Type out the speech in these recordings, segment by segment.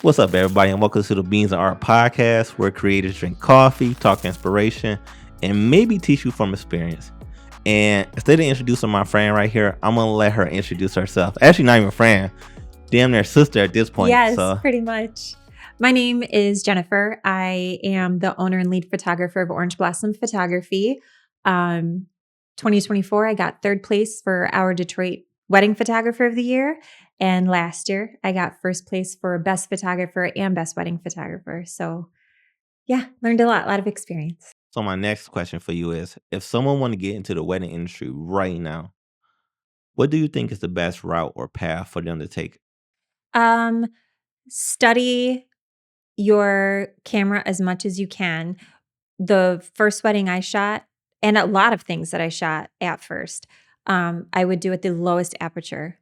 What's up, everybody, and welcome to the Beans and Art podcast, where creators drink coffee, talk inspiration, and maybe teach you from experience. And instead of introducing my friend right here, I'm gonna let her introduce herself. Actually, not even a friend, damn near sister at this point. Yes, So pretty much. My name is Jennifer. I am the owner and lead photographer of Orange Blossom Photography. 2024, I got third place for our Detroit Wedding Photographer of the Year. And last year, I got first place for Best Photographer and Best Wedding Photographer. So, yeah, learned a lot of experience. So my next question for you is, if someone want to get into the wedding industry right now, what do you think is the best route or path for them to take? Um, Study your camera as much as you can. The first wedding I shot, and a lot of things that I shot at first, I would do at the lowest aperture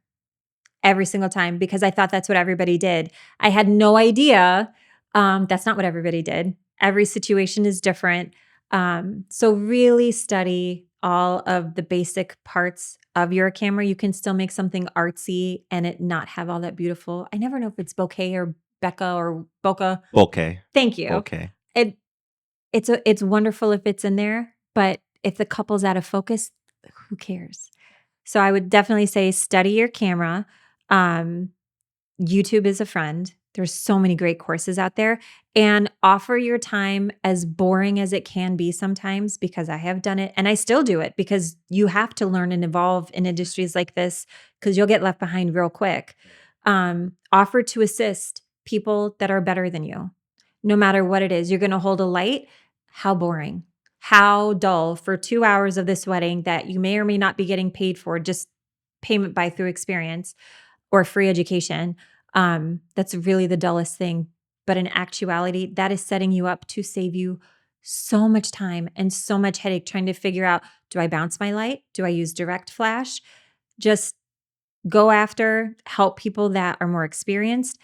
every single time because I thought that's what everybody did. I had no idea that's not what everybody did. Every situation is different. So really study all of the basic parts of your camera. You can still make something artsy and it not have all that beautiful. I never know if it's bokeh or Becca or bokeh. Okay. Thank you. Okay. It's wonderful if it's in there, but if the couple's out of focus, who cares? So I would definitely say study your camera. YouTube is a friend. There's so many great courses out there, and offer your time, as boring as it can be sometimes, because I have done it and I still do it because you have to learn and evolve in industries like this because you'll get left behind real quick. Offer to assist people that are better than you. No matter what it is, you're going to hold a light. How boring, how dull for 2 hours of this wedding that you may or may not be getting paid for, just payment by through experience or free education. That's really the dullest thing. But in actuality, that is setting you up to save you so much time and so much headache trying to figure out, do I bounce my light? Do I use direct flash? Just go after, help people that are more experienced,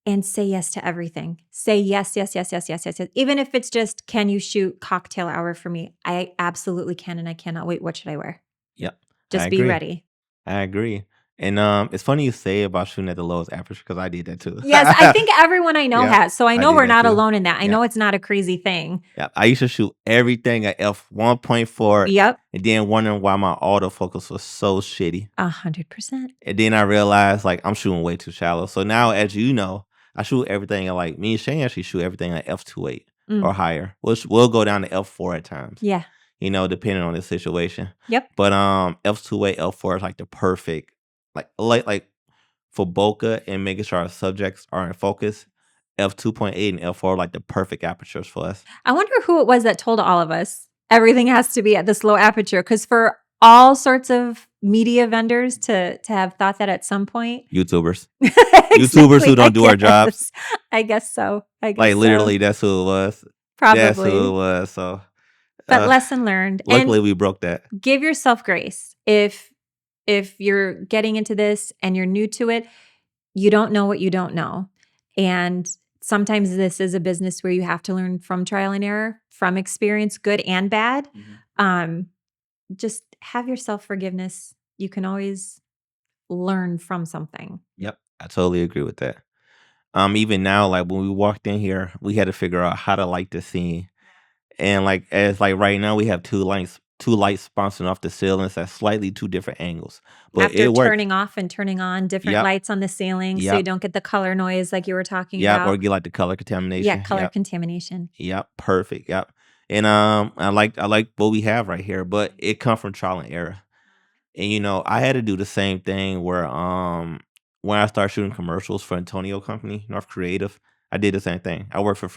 and say yes to everything. Say yes, yes, yes, yes, yes, yes, yes. Even if it's just, can you shoot cocktail hour for me? I absolutely can, and I cannot wait. What should I wear? Yep. I Just be agree. ready. I agree. And it's funny you say about shooting at the lowest aperture because I did that too. Yes, I think everyone I know Yeah, has. So I I know did we're that not too. alone in that. I Yeah. know it's not a crazy thing. Yeah, I used to shoot everything at f1.4, Yep. and then wondering why my autofocus was so shitty. 100%. And then I realized like I'm shooting way too shallow. So now, as you know, I shoot everything at like me and Shane actually shoot everything at f2.8 or higher. We'll go down to f4 at times. Yeah. You know, depending on the situation. Yep. But f2.8, f4 is like the perfect like for bokeh and making sure our subjects are in focus. F2.8 and F4 are like the perfect apertures for us. I wonder who it was that told all of us everything has to be at this low aperture. Because for all sorts of media vendors to have thought that at some point. YouTubers. Exactly, YouTubers who don't do our jobs. I guess so. Like literally, that's who it was. Probably. That's who it was. So, but lesson learned. Luckily, and we broke that. Give yourself grace. If you're getting into this and you're new to it, you don't know what you don't know. And sometimes this is a business where you have to learn from trial and error, from experience, good and bad. Just have your self-forgiveness. You can always learn from something. Yep, I totally agree with that. Even now, like when we walked in here, we had to figure out how to light the scene. And like as like right now, we have two lights bouncing off the ceilings at slightly two different angles. But After it works. turning off and turning on different Yep. lights on the ceiling, so Yep. you don't get the color noise like you were talking Yep, about. or get like the color contamination. Yeah, color Yep. contamination. Yep, perfect. Yep. And I like what we have right here, but it come from trial and error. And you know, I had to do the same thing where when I started shooting commercials for Antonio Company, North Creative, I did the same thing. I worked for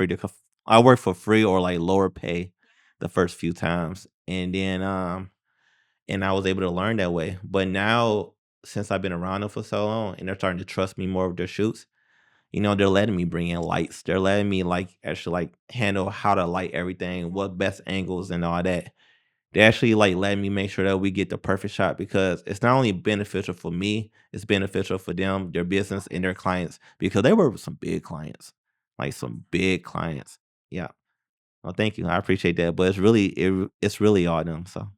free or like lower pay the first few times. And then and I was able to learn that way. But now since I've been around them for so long and they're starting to trust me more with their shoots, you know, they're letting me bring in lights. They're letting me like actually like handle how to light everything, what best angles and all that. They actually like letting me make sure that we get the perfect shot because it's not only beneficial for me, it's beneficial for them, their business, and their clients because they work with some big clients, like some big clients. Yeah. Well, thank you. I appreciate that. But it's really all them. So